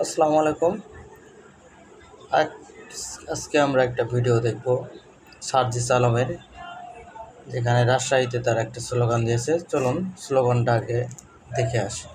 আসসালামু আলাইকুম। আজকে আমরা একটা ভিডিও দেখব সার্জিস আলমের, যেখানে রাজশাহীতে তার একটা স্লোগান দিয়েছে। চলুন স্লোগানটাকে দেখে আসি।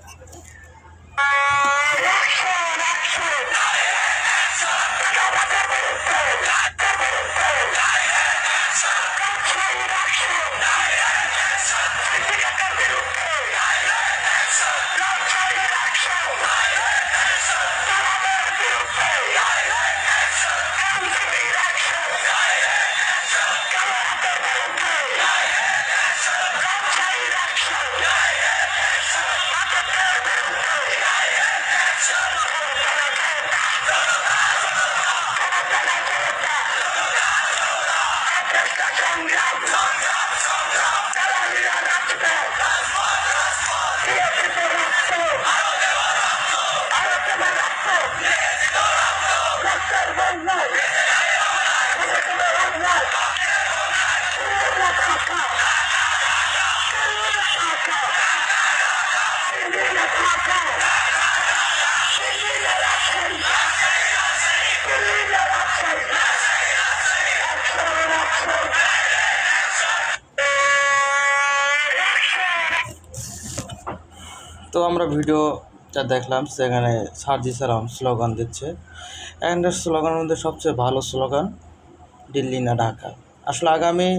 তো আমরা ভিডিওটা দেখলাম, সেখানে সার্জিস আলম স্লোগান দিচ্ছে। অ্যান্ড স্লোগানের মধ্যে সবচেয়ে ভালো স্লোগান দিল্লি না ঢাকা। আসলে আগামী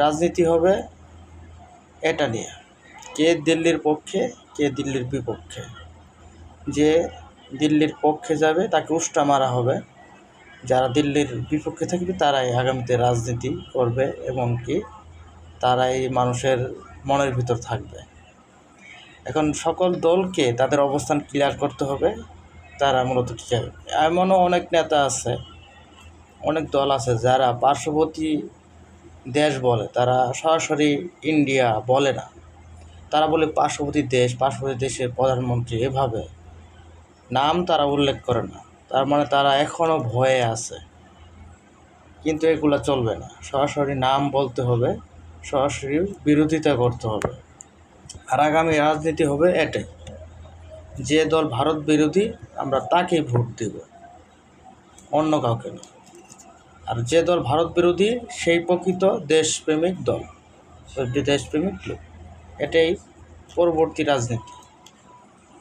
রাজনীতি হবে এটা নিয়ে, কে দিল্লির পক্ষে কে দিল্লির বিপক্ষে। যে দিল্লির পক্ষে যাবে তাকে উষ্টা মারা হবে, যারা দিল্লির বিপক্ষে থাকবে তারাই আগামীতে রাজনীতি করবে এবং কি তারাই মানুষের মনের ভিতর থাকবে। এখন সকল দলকে তাদের অবস্থান ক্লিয়ার করতে হবে, তারা মূলত কী চায়। এমনও অনেক নেতা আছে, অনেক দল আছে যারা পার্শ্ববর্তী দেশ বলে, তারা সরাসরি ইন্ডিয়া বলে না, তারা বলে পার্শ্ববর্তী দেশ, পার্শ্ববর্তী দেশের প্রধানমন্ত্রী, এভাবে নাম তারা উল্লেখ করে না। তার মানে তারা এখনও ভয়ে আছে। কিন্তু এগুলো চলবে না, সরাসরি নাম বলতে হবে, সরাসরি বিরোধিতা করতে হবে। আর আগামী রাজনীতি হবে এটাই, যে দল ভারত বিরোধী আমরা তাকেই ভোট দেব, অন্য কাউকে না। আর যে দল ভারত বিরোধী সেই প্রকৃত দেশপ্রেমিক দল, দেশপ্রেমিক লোক। এটাই পরবর্তী রাজনীতি।